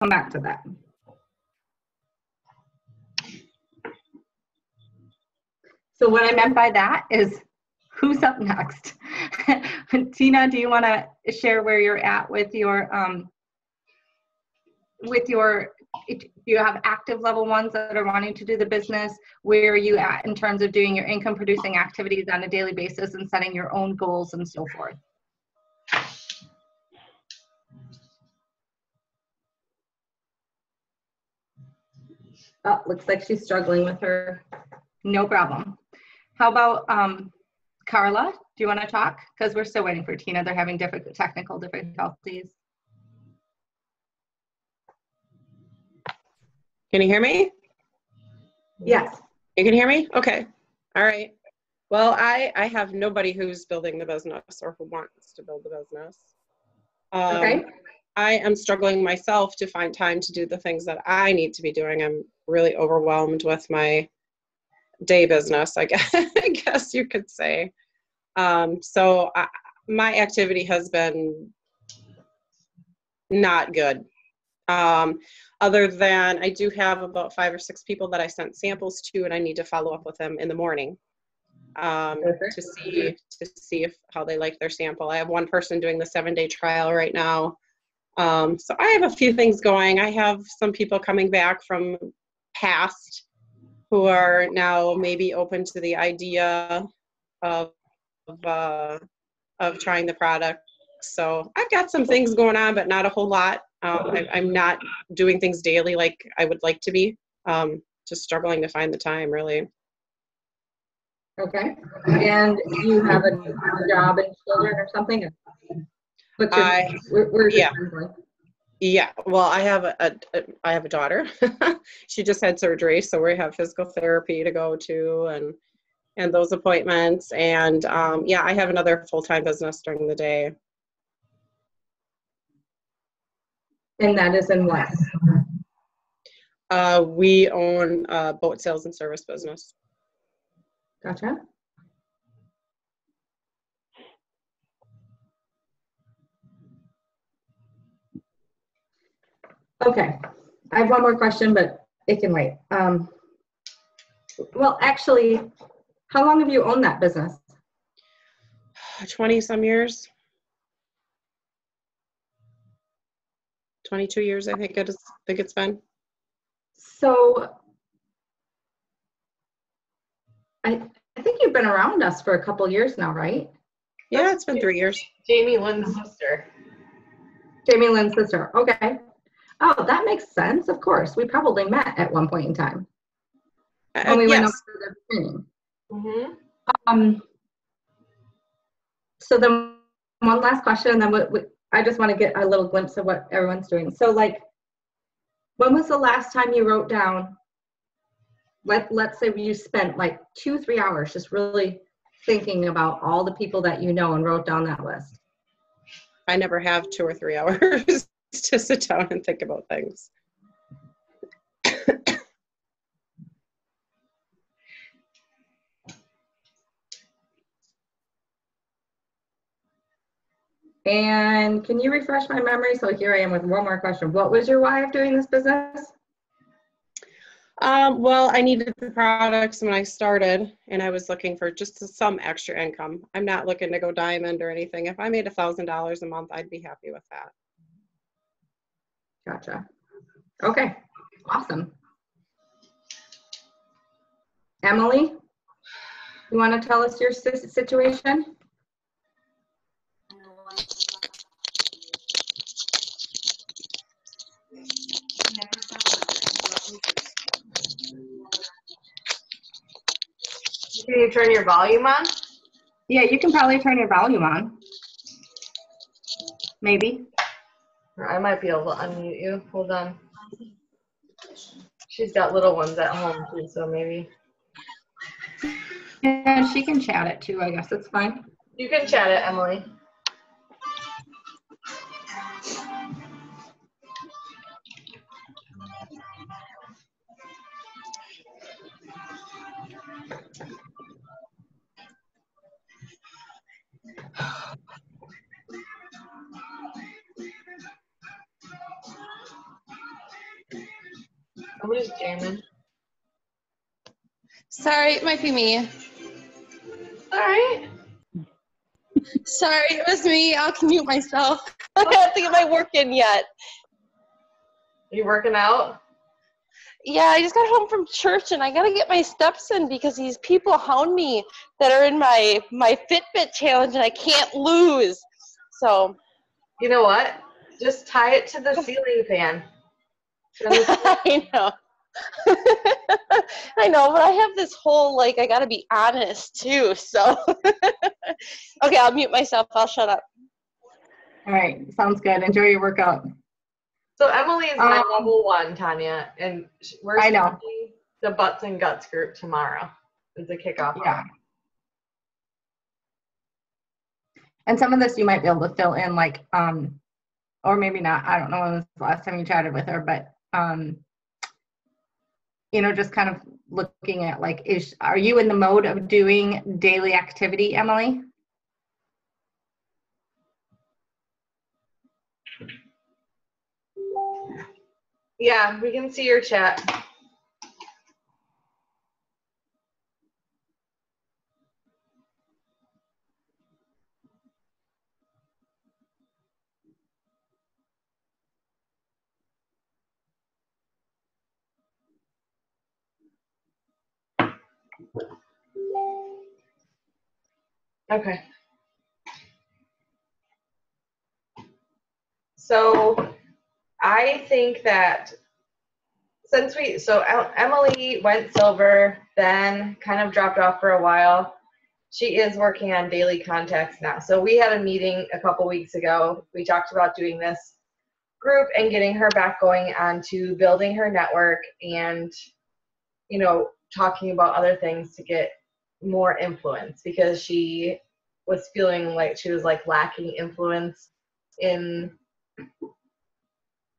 come back to that. So what I meant by that is, who's up next? Tina, do you want to share where you're at with your, do you have active level ones that are wanting to do the business? Where are you at in terms of doing your income producing activities on a daily basis and setting your own goals and so forth? Oh, looks like she's struggling with her. No problem. How about Carla? Do you want to talk? Because we're still waiting for Tina. They're having technical difficulties. Can you hear me? Yes. You can hear me? Okay. All right. Well, I have nobody who's building the business or who wants to build the business. Okay. I am struggling myself to find time to do the things that I need to be doing. I'm really overwhelmed with my day business, I guess you could say. So my activity has been not good. Other than I do have about 5 or 6 people that I sent samples to, and I need to follow up with them in the morning to see if how they like their sample. I have one person doing the 7-day trial right now. So I have a few things going. I have some people coming back from past who are now maybe open to the idea of trying the product. So I've got some things going on, but not a whole lot. I'm not doing things daily like I would like to be. Just struggling to find the time, really. Okay. And you have a job and children or something? Where's yeah. your family? Yeah. Well, I have a daughter. She just had surgery, so we have physical therapy to go to and those appointments. And yeah, I have another full-time business during the day. And that is in what? We own a boat sales and service business. Gotcha. Okay. I have one more question, but it can wait. Well, actually, how long have you owned that business? 20 some years. 22 years, I think it's been. So I think you've been around us for a couple years now, right? Yeah, it's been 3 years. Jamie Lynn's sister. Jamie Lynn's sister. Okay. Oh, that makes sense. Of course. We probably met at one point in time. When we went over the training. Mm-hmm. So then one last question, and then I just want to get a little glimpse of what everyone's doing. So like, when was the last time you wrote down, let's say you spent like 2-3 hours just really thinking about all the people that you know and wrote down that list? I never have 2 or 3 hours to sit down and think about things. And can you refresh my memory? So here I am with one more question. What was your why of doing this business? Well, I needed the products when I started, and I was looking for just some extra income. I'm not looking to go diamond or anything. If I made $1,000 a month, I'd be happy with that. Gotcha. Okay, awesome. Emily, you want to tell us your situation? Can you turn your volume on? Yeah, you can probably turn your volume on. Maybe. Or I might be able to unmute you. Hold on. She's got little ones at home too, so maybe. Yeah, she can chat it too, I guess. It's fine. You can chat it, Emily. Somebody's jamming. Sorry, it might be me. All right. Sorry, it was me. I'll mute myself. I have to get my work in yet. You working out? Yeah, I just got home from church and I gotta get my steps in because these people hound me that are in my Fitbit challenge and I can't lose. So You know what? Just tie it to the ceiling fan. I know. I know, but I have this whole, like, I gotta be honest too, so. Okay, I'll mute myself. I'll shut up. All right, sounds good. Enjoy your workout. So Emily is my level 1, Tanya, and we're I know. starting the Butts and Guts group tomorrow. It's a kickoff. Yeah. And some of this you might be able to fill in, like, or maybe not. I don't know when was the last time you chatted with her, but just kind of looking at, like, are you in the mode of doing daily activity, Emily? Yeah, we can see your chat. Okay. So I think that Emily went silver, then kind of dropped off for a while. She is working on daily contacts now. So we had a meeting a couple weeks ago. We talked about doing this group and getting her back going on to building her network and, talking about other things to get more influence, because she was feeling like she was lacking influence in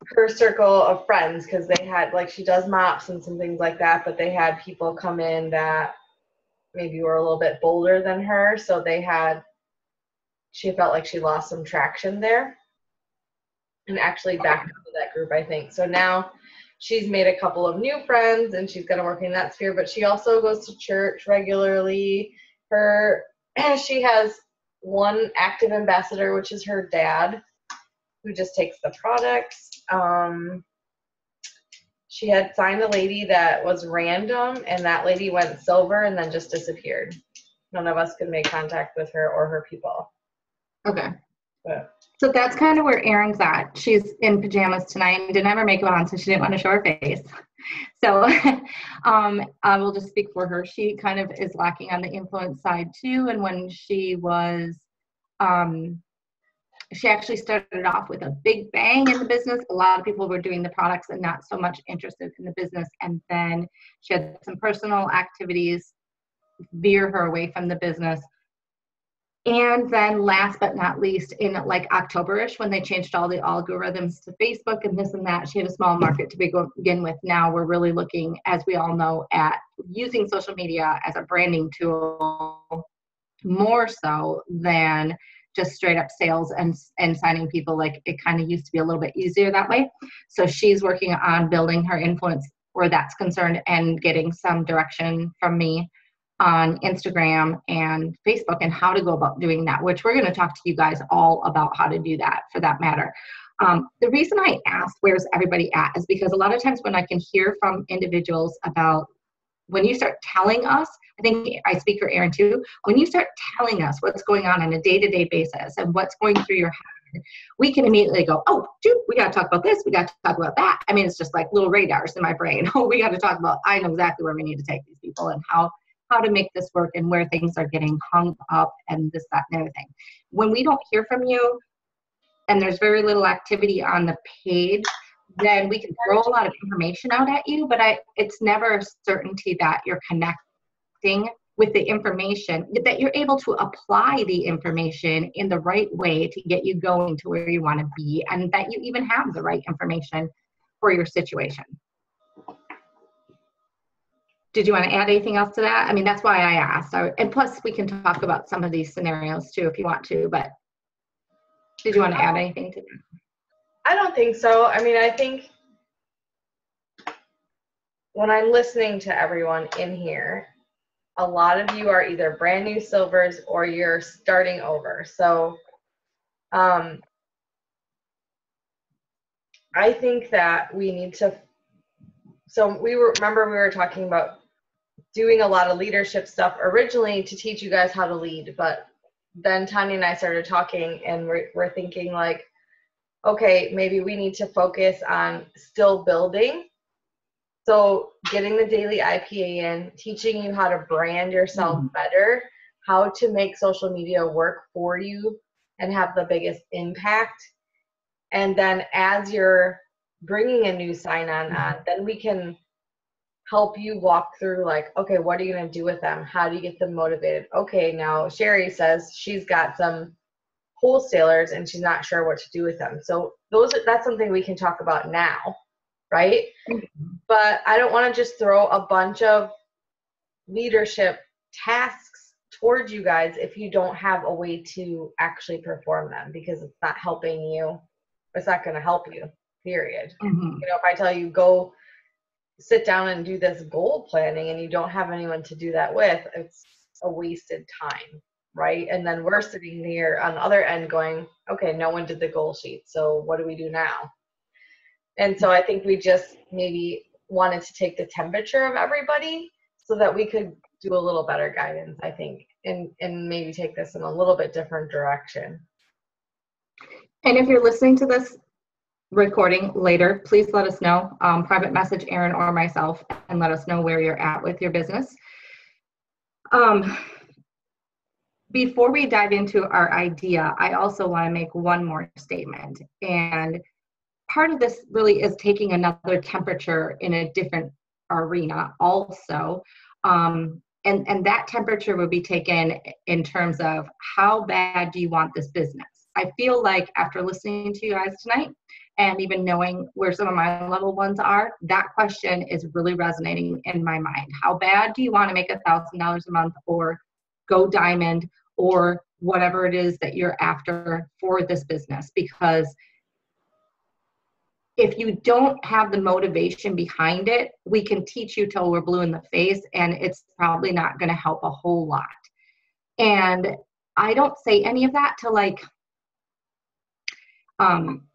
her circle of friends, because they had, she does mops and some things like that, but they had people come in that maybe were a little bit bolder than her, so she felt like she lost some traction there and actually back into that group, I think. So now she's made a couple of new friends and she's going to work in that sphere, but she also goes to church regularly. She has one active ambassador, which is her dad, who just takes the products. She had signed a lady that was random, and that lady went silver and then just disappeared. None of us could make contact with her or her people. Okay. But So that's kind of where Erin's at. She's in pajamas tonight and didn't have her makeup on, so she didn't want to show her face. So I will just speak for her. She kind of is lacking on the influence side too. And when she was, she actually started off with a big bang in the business. A lot of people were doing the products and not so much interested in the business. And then she had some personal activities veer her away from the business. And then last but not least, in October-ish, when they changed all the algorithms to Facebook and this and that, she had a small market to begin with. Now we're really looking, as we all know, at using social media as a branding tool more so than just straight up sales and signing people. Like, it kind of used to be a little bit easier that way. So she's working on building her influence where that's concerned and getting some direction from me on Instagram and Facebook and how to go about doing that, which we're going to talk to you guys all about how to do that, for that matter. The reason I asked where's everybody at is because a lot of times when I can hear from individuals about when you start telling us, I think I speak for Erin too, when you start telling us what's going on a day-to-day basis and what's going through your head, we can immediately go, oh, dude, we got to talk about this. We got to talk about that. I mean, it's just like little radars in my brain. Oh, we got to talk about, I know exactly where we need to take these people and how to make this work and where things are getting hung up and this, that, and everything. When we don't hear from you and there's very little activity on the page, then we can throw a lot of information out at you, but it's never a certainty that you're connecting with the information, that you're able to apply the information in the right way to get you going to where you want to be, and that you even have the right information for your situation. Did you want to add anything else to that? I mean, that's why I asked. And plus, we can talk about some of these scenarios too if you want to, but did you want to add anything to that? I don't think so. I mean, I think when I'm listening to everyone in here, a lot of you are either brand new silvers or you're starting over. So I think that we need to, so we were talking about doing a lot of leadership stuff originally to teach you guys how to lead, but then Tanya and I started talking and we're thinking like, okay, maybe we need to focus on still building. So getting the daily IPA in, teaching you how to brand yourself better, how to make social media work for you and have the biggest impact. And then as you're bringing a new sign-on on, then we can help you walk through like, okay, what are you going to do with them? How do you get them motivated? Okay, now Sherry says she's got some wholesalers and she's not sure what to do with them. So that's something we can talk about now, right? But I don't want to just throw a bunch of leadership tasks towards you guys if you don't have a way to actually perform them, because it's not helping you. It's not going to help you, period. You know, if I tell you go sit down and do this goal planning and you don't have anyone to do that with, it's a wasted time, right? And then we're sitting here on the other end going, okay, no one did the goal sheet, so what do we do now? And so I think we just maybe wanted to take the temperature of everybody so that we could do a little better guidance, I think, and maybe take this in a little bit different direction. And if you're listening to this recording later, please let us know. Private message Erin or myself and let us know where you're at with your business. Before we dive into our idea, I also want to make one more statement. And part of this really is taking another temperature in a different arena also. And that temperature would be taken in terms of how bad do you want this business? I feel like after listening to you guys tonight and even knowing where some of my level ones are, that question is really resonating in my mind. How bad do you want to make $1,000 a month or go diamond or whatever it is that you're after for this business? Because if you don't have the motivation behind it, we can teach you till we're blue in the face and it's probably not going to help a whole lot. And I don't say any of that to like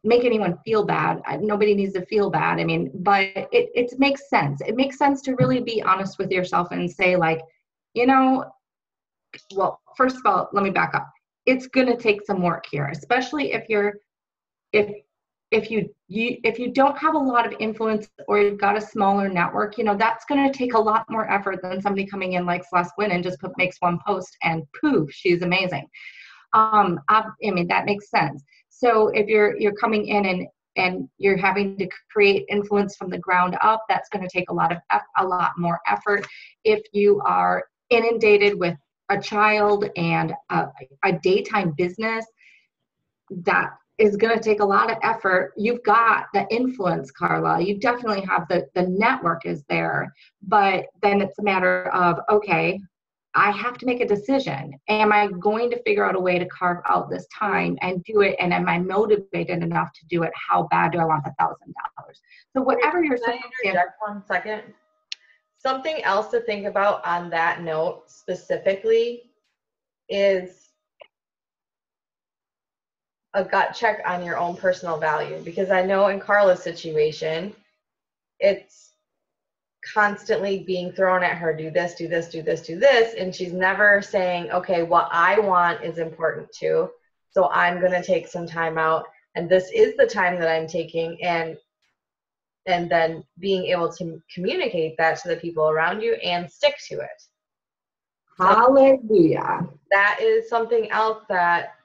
make anyone feel bad. Nobody needs to feel bad. I mean, but it makes sense. It makes sense to really be honest with yourself and say like, you know, well, first of all, let me back up. It's going to take some work here, especially if you don't have a lot of influence or you've got a smaller network, you know, that's going to take a lot more effort than somebody coming in like Celeste Wynn and just makes one post and poof, she's amazing. I mean, that makes sense. So if you're coming in and you're having to create influence from the ground up, that's going to take a lot more effort. If you are inundated with a child and a daytime business, that is going to take a lot of effort. You've got the influence, Carla. You definitely have the network is there, but then it's a matter of, okay, I have to make a decision. Am I going to figure out a way to carve out this time and do it? And am I motivated enough to do it? How bad do I want the $1,000? So whatever your circumstance. Can I interject 1 second? Something else to think about on that note specifically is a gut check on your own personal value, because I know in Carla's situation, it's constantly being thrown at her, do this, do this, do this, do this, and she's never saying, okay, what I want is important too, so I'm going to take some time out, and this is the time that I'm taking, and then being able to communicate that to the people around you and stick to it. Hallelujah. That is something else that,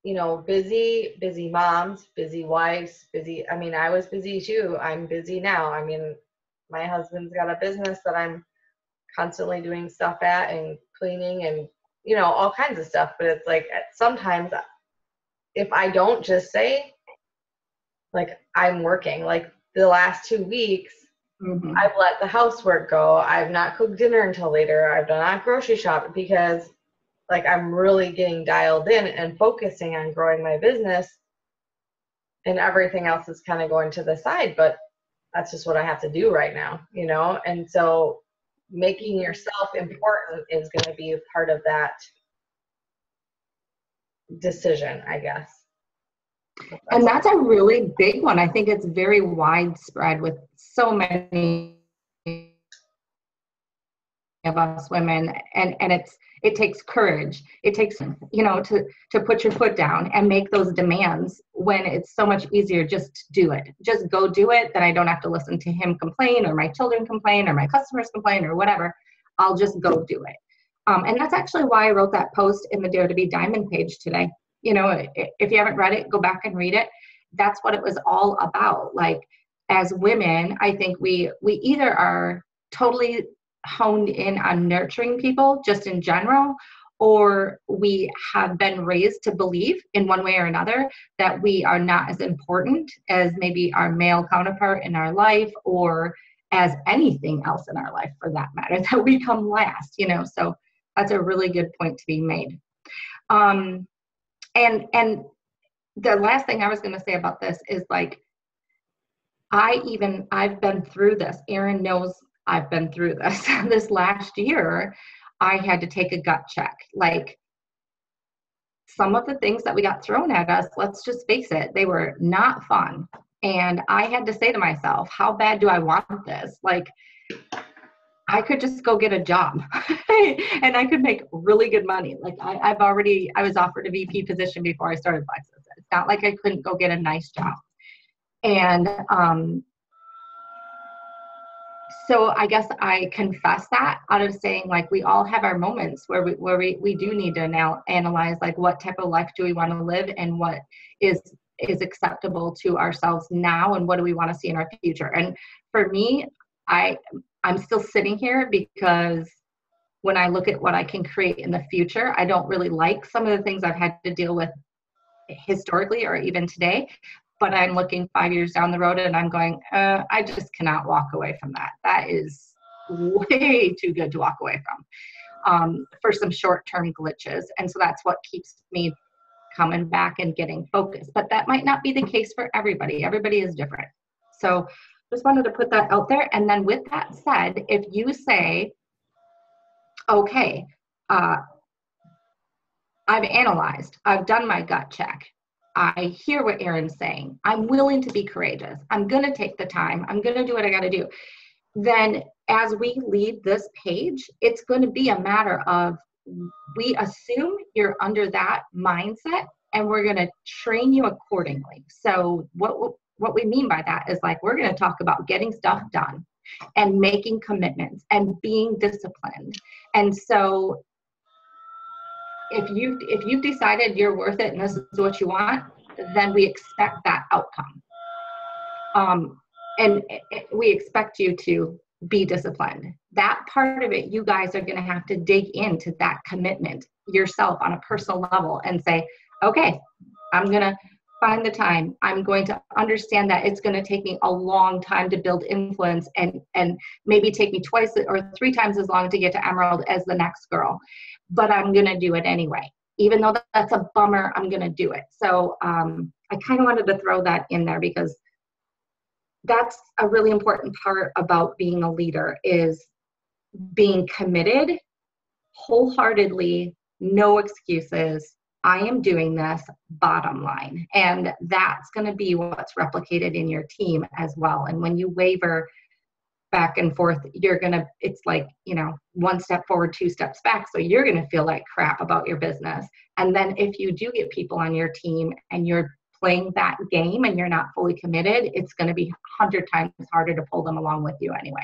you know, busy moms, busy wives, I mean, I was busy too. I'm busy now. I mean, my husband's got a business that I'm constantly doing stuff at and cleaning and, you know, all kinds of stuff. But it's like sometimes if I don't just say, like, I'm working, like the last 2 weeks, I've let the housework go. I've not cooked dinner until later. I've done not grocery shop because, like, I'm really getting dialed in and focusing on growing my business, and everything else is kind of going to the side. But that's just what I have to do right now, you know? And so making yourself important is going to be a part of that decision, I guess. And that's a really big one. I think it's very widespread with so many of us women, and it takes courage. It takes, you know, to put your foot down and make those demands when it's so much easier just to do it. Just go do it. Then I don't have to listen to him complain, or my children complain, or my customers complain, or whatever. I'll just go do it. And that's actually why I wrote that post in the Dare to Be Diamond page today. You know, if you haven't read it, go back and read it. That's what it was all about. Like, as women, I think we either are totally honed in on nurturing people just in general, or we have been raised to believe in one way or another that we are not as important as maybe our male counterpart in our life, or as anything else in our life for that matter, that we come last, you know. So that's a really good point to be made. And the last thing I was going to say about this is, like, I've been through this. Erin knows I've been through this. This last year, I had to take a gut check. Like, some of the things that we got thrown at us, let's just face it, they were not fun. And I had to say to myself, how bad do I want this? Like, I could just go get a job and I could make really good money. Like, I was offered a VP position before I started Plexus. It's not like I couldn't go get a nice job. And so I guess I confess that out of saying, like, we all have our moments where we do need to now analyze, like, what type of life do we want to live, and what is acceptable to ourselves now, and what do we want to see in our future. And for me, I'm still sitting here because when I look at what I can create in the future, I don't really like some of the things I've had to deal with historically or even today. But I'm looking 5 years down the road and I'm going, I just cannot walk away from that. That is way too good to walk away from for some short-term glitches. And so that's what keeps me coming back and getting focused. But that might not be the case for everybody. Everybody is different. So just wanted to put that out there. And then with that said, if you say, okay, I've analyzed, I've done my gut check, I hear what Erin's saying, I'm willing to be courageous, I'm going to take the time, I'm going to do what I got to do, then as we lead this page, it's going to be a matter of, we assume you're under that mindset and we're going to train you accordingly. So what we mean by that is, like, we're going to talk about getting stuff done and making commitments and being disciplined. And so if you've decided you're worth it and this is what you want, then we expect that outcome. And we expect you to be disciplined. That part of it, you guys are going to have to dig into that commitment yourself on a personal level and say, okay, I'm going to find the time. I'm going to understand that it's going to take me a long time to build influence, and maybe take me twice or three times as long to get to Emerald as the next girl. But I'm going to do it anyway. Even though that's a bummer, I'm going to do it. So I kind of wanted to throw that in there because that's a really important part about being a leader, is being committed wholeheartedly, no excuses. I am doing this, bottom line. And that's going to be what's replicated in your team as well. And when you waver back and forth, it's like, one step forward, two steps back. So you're going to feel like crap about your business. And then if you do get people on your team and you're playing that game and you're not fully committed, it's going to be 100 times harder to pull them along with you anyway.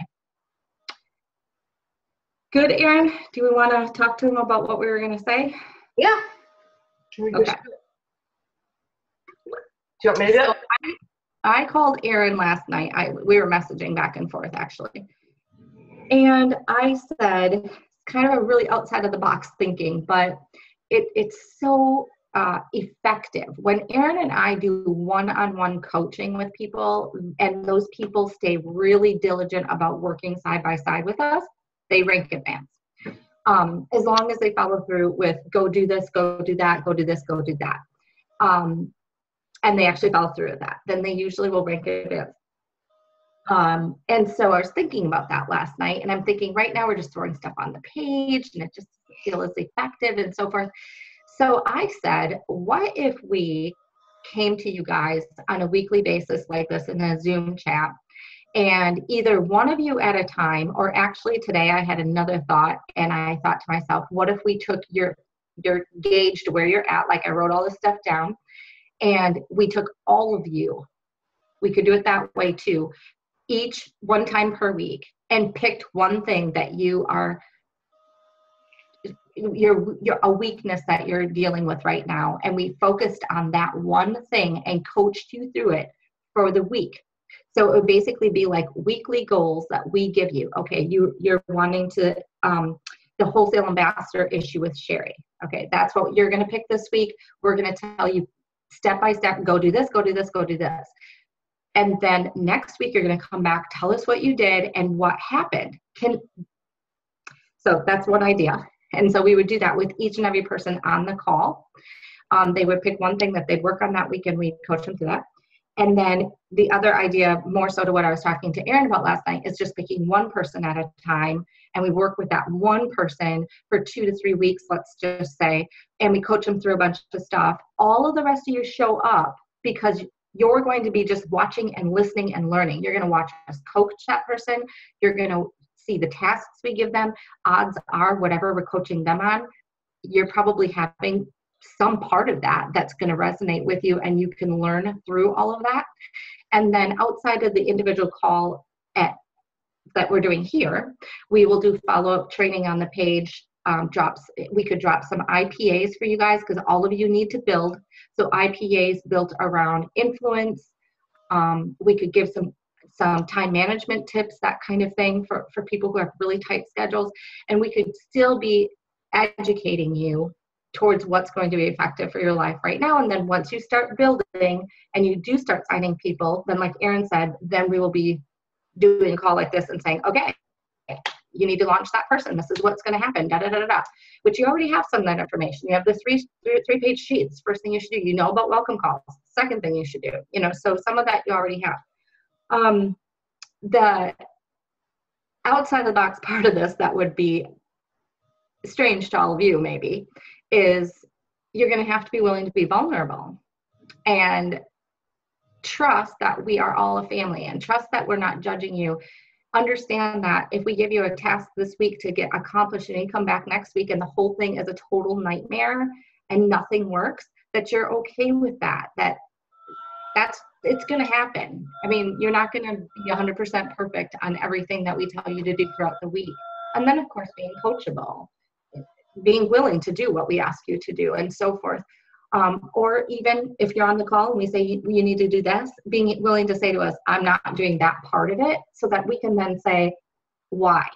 Good, Erin. Do we want to talk to him about what we were going to say? Yeah. Okay. Do you want me to do it? I called Erin last night. We were messaging back and forth, actually. And I said, kind of a really outside of the box thinking, but it's so effective. When Erin and I do one-on-one coaching with people, and those people stay really diligent about working side by side with us, they rank advanced. As long as they follow through with go do this, go do that, go do this, go do that. And they actually follow through with that, then they usually will rank advanced. And so I was thinking about that last night, and I'm thinking right now we're just throwing stuff on the page and it just feels effective and so forth. So I said, what if we came to you guys on a weekly basis like this in a Zoom chat, and either one of you at a time, or actually today I had another thought, and I thought to myself, what if we took your gauge to where you're at, like I wrote all this stuff down, and we took all of you. We could do it that way too, each one time per week, and picked one thing that you are you're a weakness that you're dealing with right now, and we focused on that one thing and coached you through it for the week. So it would basically be like weekly goals that we give you. Okay, you're wanting to the wholesale ambassador issue with Sherry. Okay, that's what you're going to pick this week. We're going to tell you step by step, go do this, go do this, go do this. And then next week you're going to come back, tell us what you did and what happened. So that's one idea. And so we would do that with each and every person on the call. They would pick one thing that they'd work on that week, and we'd coach them through that. And then the other idea, more so to what I was talking to Erin about last night, is just picking one person at a time. And we work with that one person for 2 to 3 weeks, let's just say, and we coach them through a bunch of stuff. All of the rest of you show up because you're going to be just watching and listening and learning. You're going to watch us coach that person. You're going to see the tasks we give them. Odds are, whatever we're coaching them on, you're probably having some part of that that's going to resonate with you, and you can learn through all of that. And then outside of the individual call that we're doing here, we will do follow-up training on the page. We could drop some IPAs for you guys, because all of you need to build. So IPAs built around influence. We could give some time management tips, that kind of thing for people who have really tight schedules. And we could still be educating you towards what's going to be effective for your life right now. And then once you start building and you do start signing people, then like Erin said, then we will be doing a call like this and saying, okay, you need to launch that person. This is what's going to happen, da, da, da, da, da. Which you already have some of that information. You have the three-page sheets. First thing you should do, you know about welcome calls. Second thing you should do, so some of that you already have. The outside the box part of this that would be strange to all of you maybe is you're going to have to be willing to be vulnerable and trust that we are all a family, and trust that we're not judging you. Understand that if we give you a task this week to get accomplished and you come back next week and the whole thing is a total nightmare and nothing works, that you're okay with that. It's going to happen. I mean, you're not going to be 100% perfect on everything that we tell you to do throughout the week. And then, of course, being coachable, being willing to do what we ask you to do, and so forth. Or even if you're on the call and we say you need to do this, being willing to say to us, I'm not doing that part of it, so that we can then say, why?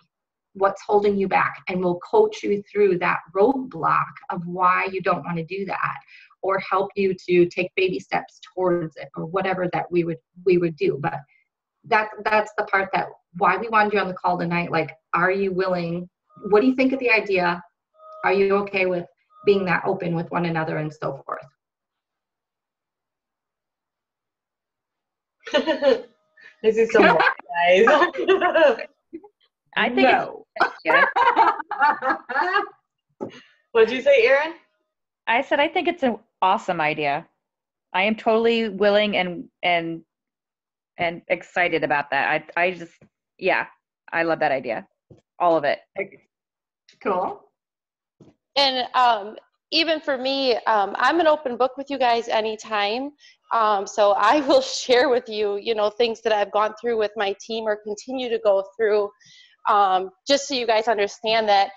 What's holding you back? And we'll coach you through that roadblock of why you don't want to do that, or help you to take baby steps towards it, or whatever that we would do. But that's the part that why we wanted you on the call tonight. Like, are you willing? What do you think of the idea? Are you okay with being that open with one another and so forth? This is some more, guys. I think no. Yeah. What'd you say, Erin? I said I think it's an awesome idea. I am totally willing and excited about that. I just, yeah, I love that idea. All of it. Cool. And even for me, I'm an open book with you guys anytime. So I will share with you, things that I've gone through with my team or continue to go through, just so you guys understand that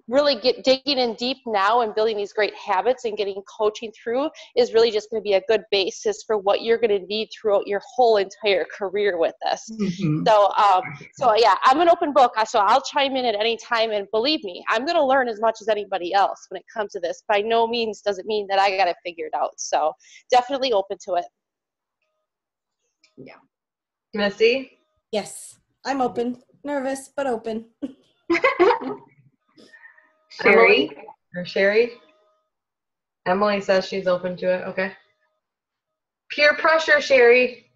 really digging in deep now and building these great habits and getting coaching through is really just going to be a good basis for what you're going to need throughout your whole entire career with this. Mm-hmm. So yeah, I'm an open book, so I'll chime in at any time, and believe me, I'm going to learn as much as anybody else when it comes to this. By no means does it mean that I got it figured out. So definitely open to it. Yeah. Missy? Yes, I'm open. Nervous, but open. Sherry? Sherry? Emily says she's open to it. Okay. Peer pressure, Sherry.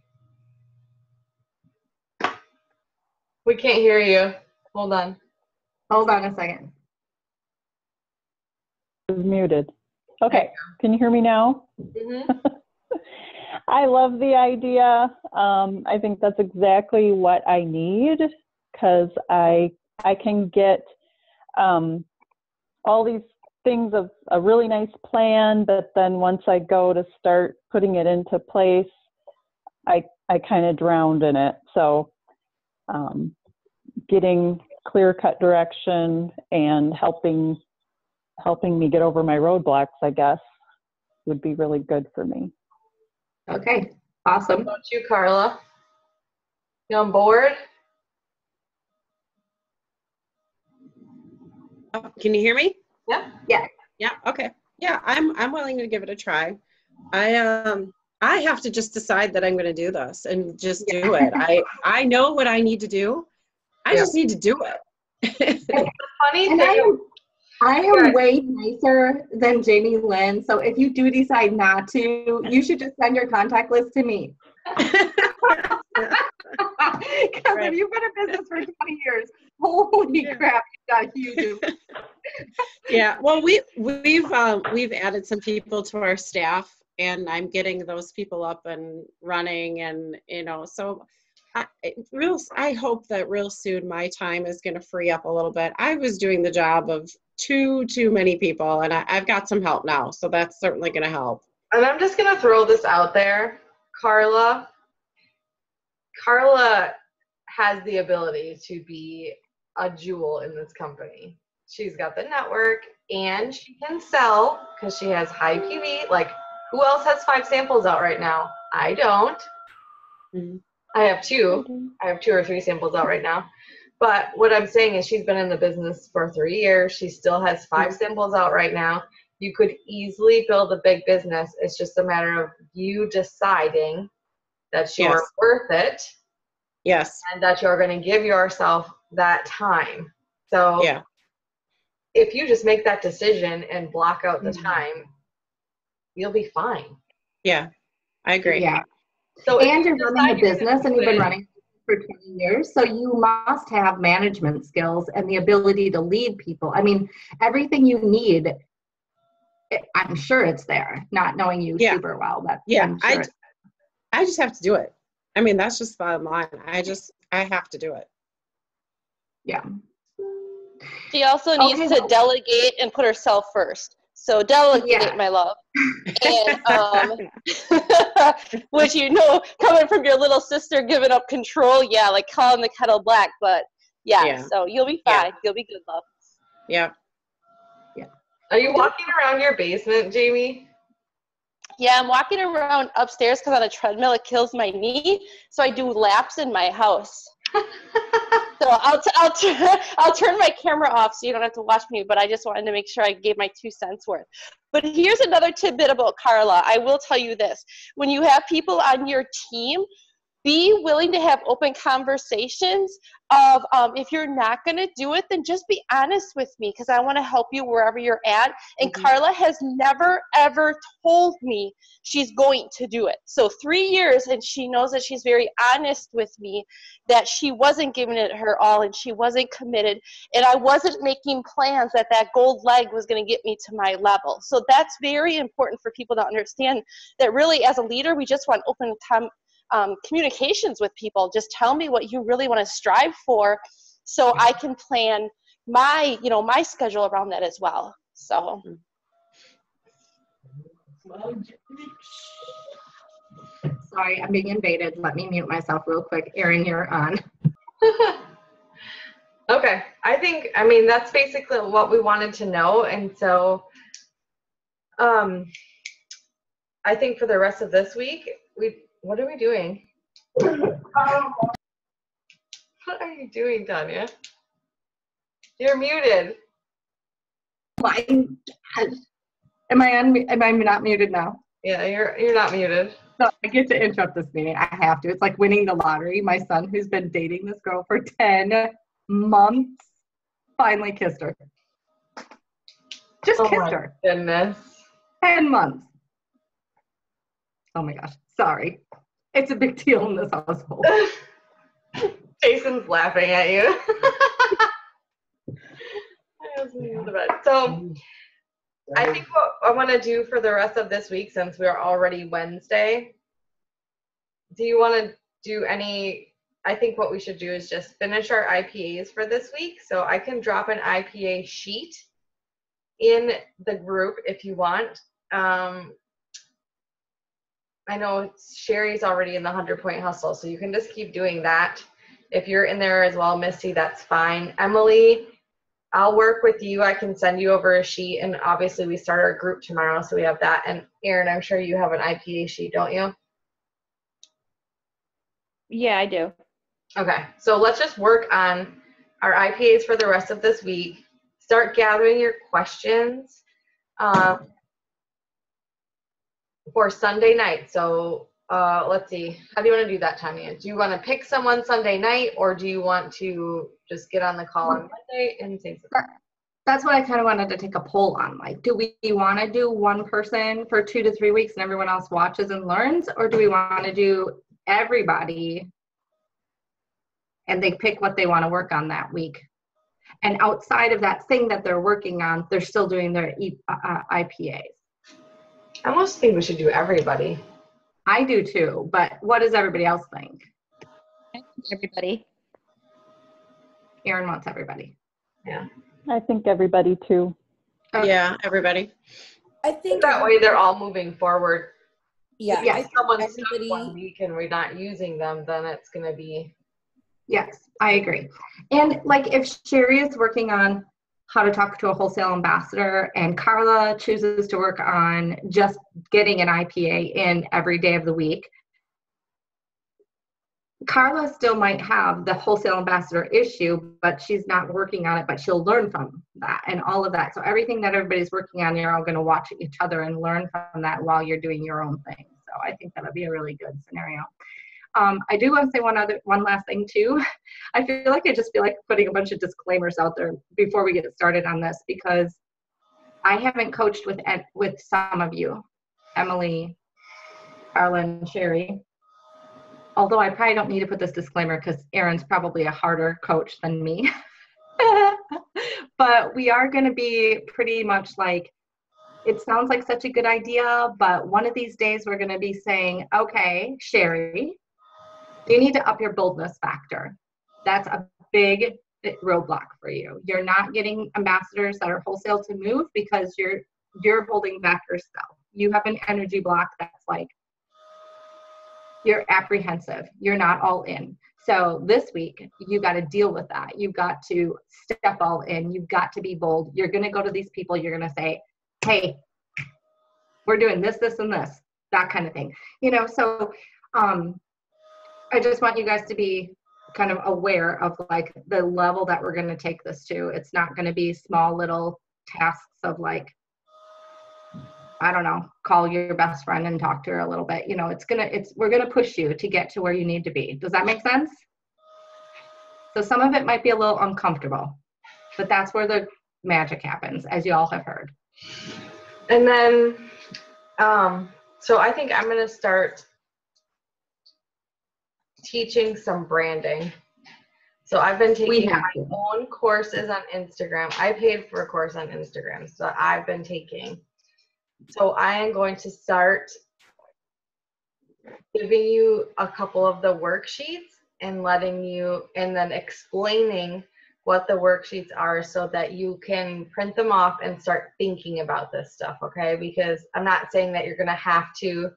We can't hear you. Hold on. Hold on a second. It was muted. Okay, can you hear me now? Mm-hmm. I love the idea. I think that's exactly what I need because I can get all these things of a really nice plan, but then once I go to start putting it into place, I kind of drowned in it. So getting clear-cut direction and helping me get over my roadblocks, I guess, would be really good for me. Okay, awesome. How about you, Carla? You on board? Oh, can you hear me? Yeah. Yeah. Okay. Yeah, I'm willing to give it a try. I have to just decide that I'm going to do this and just do it. I know what I need to do. I just need to do it. Funny And thing. I am way nicer than Jamie Lynn. So if you do decide not to, you should just send your contact list to me. Because if you've been in business for 20 years, holy crap, you got huge. Yeah. Well, we've added some people to our staff, and I'm getting those people up and running, and so I hope that real soon my time is going to free up a little bit. I was doing the job of too many people, and I've got some help now, so that's certainly going to help. And I'm just going to throw this out there. Carla has the ability to be a jewel in this company. She's got the network, and she can sell because she has high PV. Like, who else has 5 samples out right now? I don't. Mm-hmm. I have 2. I have 2 or 3 samples out right now. But what I'm saying is she's been in the business for 3 years. She still has 5 samples out right now. You could easily build a big business. It's just a matter of you deciding that you're worth it. Yes. And that you're going to give yourself that time. So if you just make that decision and block out the time, you'll be fine. Yeah, I agree. Yeah. So and you're running a business and you've been running for 20 years. So you must have management skills and the ability to lead people. I mean, everything you need, I'm sure it's there, not knowing you super well. But I just have to do it. I mean, that's just the bottom line. I have to do it. Yeah. She also needs to delegate and put herself first. So delegate, my love. And which coming from your little sister giving up control, like calling the kettle black. But so you'll be fine. You'll be good, love. Yeah. Yeah. Are you walking around your basement, Jamie? Yeah, I'm walking around upstairs because on a treadmill it kills my knee. So I do laps in my house. So I'll turn my camera off so you don't have to watch me, but I just wanted to make sure I gave my 2 cents worth. But here's another tidbit about Carla. I will tell you this. When you have people on your team, be willing to have open conversations of if you're not going to do it, then just be honest with me because I want to help you wherever you're at. And Carla has never, ever told me she's going to do it. So 3 years, and she knows that she's very honest with me that she wasn't giving it her all and she wasn't committed. And I wasn't making plans that gold leg was going to get me to my level. So that's very important for people to understand that really as a leader, we just want open communications with people. Just tell me what you really want to strive for so I can plan my schedule around that as well. So sorry, I'm being invaded. Let me mute myself real quick. Erin, you're on. Okay. I mean that's basically what we wanted to know, and so I think for the rest of this week what are we doing? What are you doing, Tanya? You're muted. Am I not muted now? Yeah, you're not muted. So I get to interrupt this meeting. I have to. It's like winning the lottery. My son, who's been dating this girl for 10 months, finally kissed her. Just kissed her. Goodness. 10 months. Oh my gosh. Sorry. It's a big deal in this household. Jason's laughing at you. So I think what I want to do for the rest of this week, since we're already Wednesday, do you want to do any, I think what we should do is just finish our IPAs for this week. So I can drop an IPA sheet in the group if you want. I know Sherry's already in the 100-point hustle, so you can just keep doing that. If you're in there as well, Misty, that's fine. Emily, I'll work with you. I can send you over a sheet, and obviously we start our group tomorrow, so we have that. And Erin, I'm sure you have an IPA sheet, don't you? Yeah, I do. Okay, so let's just work on our IPAs for the rest of this week. Start gathering your questions for Sunday night. So let's see. How do you want to do that, Tanya? Do you want to pick someone Sunday night, or do you want to just get on the call on Monday and say something? That's what I kind of wanted to take a poll on. Like, do we want to do one person for 2 to 3 weeks and everyone else watches and learns, or do we want to do everybody and they pick what they want to work on that week? And outside of that thing that they're working on, they're still doing their IPAs. I almost think we should do everybody. I do too, but what does everybody else think? Everybody. Erin wants everybody. Yeah. I think everybody too. Okay. Yeah, everybody. I think That way they're all moving forward. yeah, Yeah, If someone's stuck everybody- 1 week and we're not using them, then it's going to be. Yes, I agree. And like if Sherry is working on how to talk to a wholesale ambassador and Carla chooses to work on just getting an IPA in every day of the week, Carla still might have the wholesale ambassador issue, but she's not working on it, but she'll learn from that and all of that. So everything that everybody's working on, you're all going to watch each other and learn from that while you're doing your own thing. So I think that would be a really good scenario. I do want to say one last thing too. I feel like putting a bunch of disclaimers out there before we get started on this, because I haven't coached with some of you, Emily, Carla, and Sherry. Although I probably don't need to put this disclaimer because Erin's probably a harder coach than me. But we are going to be pretty much like, it sounds like such a good idea, but one of these days we're going to be saying, okay, Sherry, you need to up your boldness factor. That's a big roadblock for you. You're not getting ambassadors that are wholesale to move because you're holding back yourself. You have an energy block that's like, you're apprehensive. You're not all in. So this week, you got to deal with that. You've got to step all in. You've got to be bold. You're going to go to these people. You're going to say, hey, we're doing this, this, and this, that kind of thing. So I just want you guys to be kind of aware of like the level that we're going to take this to. It's not going to be small little tasks of like, I don't know, call your best friend and talk to her a little bit. We're going to push you to get to where you need to be. Does that make sense? So some of it might be a little uncomfortable, but that's where the magic happens, as you all have heard. And then, so I think I'm going to start teaching some branding. So I've been taking my own courses on Instagram. I paid for a course on Instagram, so I've been taking. So I am going to start giving you a couple of the worksheets and and then explaining what the worksheets are so that you can print them off and start thinking about this stuff, okay? Because I'm not saying that you're going to have to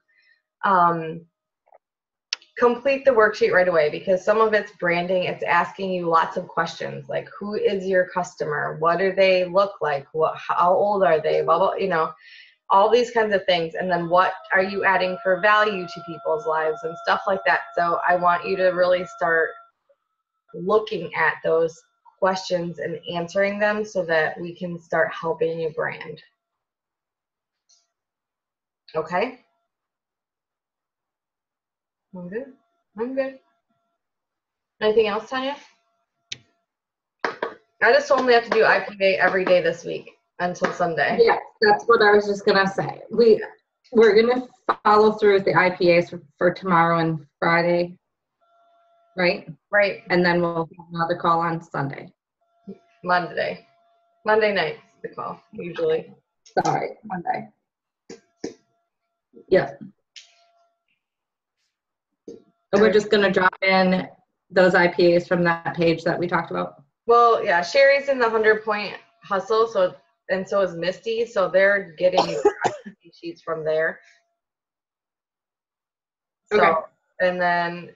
complete the worksheet right away, because some of it's branding. It's asking you lots of questions like, who is your customer? What do they look like? How old are they? Blah, blah, all these kinds of things. And then what are you adding for value to people's lives and stuff like that. So I want you to really start looking at those questions and answering them so that we can start helping you brand. Okay? I'm good. Anything else, Tanya? I just only have to do IPA every day this week until Sunday. Yeah, that's what I was just gonna say. We're gonna follow through with the IPAs for tomorrow and Friday. right? Right. And then we'll have another call on Sunday. Monday night's the call, usually. Sorry, Monday. Yeah. And we're just gonna drop in those IPAs from that page that we talked about. Well, yeah, Sherry's in the 100-point hustle, so is Misty, so they're getting IPA sheets from there. So, Okay. and then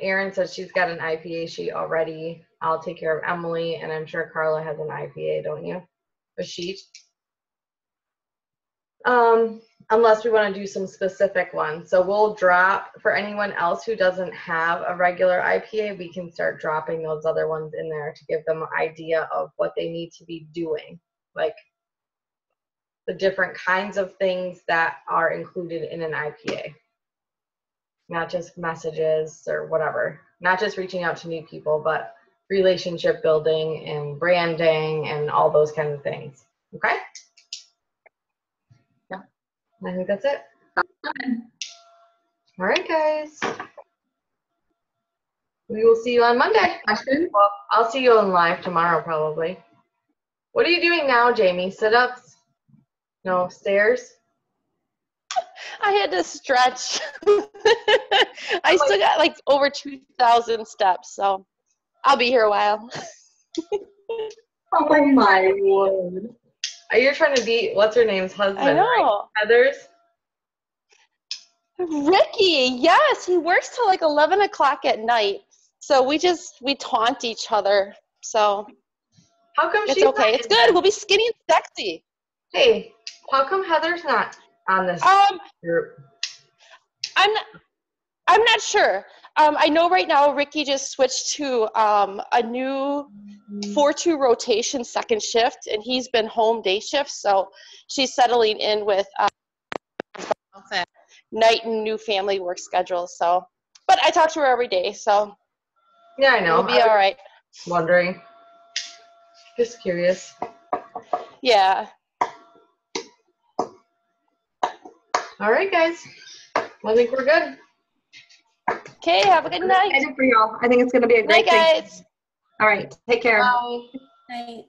Erin said she's got an IPA sheet already. I'll take care of Emily, and I'm sure Carla has an IPA, don't you? A sheet. Unless we want to do some specific ones. So we'll drop, for anyone else who doesn't have a regular IPA, we can start dropping those other ones in there to give them an idea of what they need to be doing. Like the different kinds of things that are included in an IPA. Not just messages or whatever. Not just reaching out to new people, but relationship building and branding and all those kinds of things. Okay? Yeah. I think that's it. All right, guys. We will see you on Monday. Question? Well, I'll see you on live tomorrow, probably. What are you doing now, Jamie? Sit-ups? No, stairs? I had to stretch. I still got like over 2,000 steps, so I'll be here a while. Oh my word. Are you trying to beat what's her name's husband? I know. Right? Heather's? Ricky, yes, he works till like 11 o'clock at night. So we taunt each other. So How come it's she's okay. not It's in good. there? We'll be skinny and sexy. Hey, how come Heather's not on this group? I'm not sure. I know right now Ricky just switched to a new 4-2 rotation second shift, and he's been home day shift. So she's settling in with night and new family work schedule. So, but I talk to her every day, so Yeah, I know. we'll be all right. Wondering. Just curious. Yeah. All right, guys. Well, I think we're good. Okay. Have a good night. Excited for y'all. I think it's gonna be a Night, great thing. guys. All right. Take care. Bye. Night.